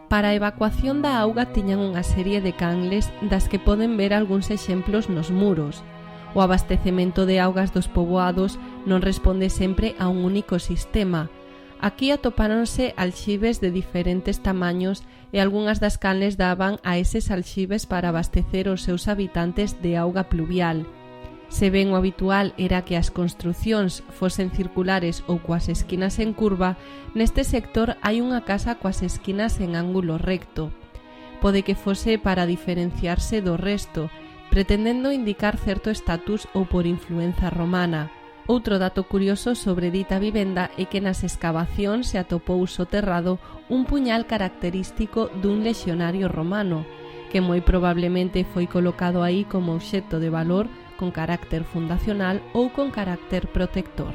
Para a evacuación da auga tiñan unha serie de canles das que poden ver algúns exemplos nos muros. O abastecemento de augas dos poboados non responde sempre a un único sistema. Aquí atopáronse alxibes de diferentes tamaños e algunhas das canles daban a eses alxibes para abastecer os seus habitantes de auga pluvial. Se ben o habitual era que as construcións fosen circulares ou coas esquinas en curva, neste sector hai unha casa coas esquinas en ángulo recto. Pode que fose para diferenciarse do resto, pretendendo indicar certo estatus ou por influenza romana. Outro dato curioso sobre dita vivenda é que nas escavacións se atopou soterrado un puñal característico dun lexionario romano, que moi probablemente foi colocado aí como obxecto de valor con carácter fundacional ou con carácter protector.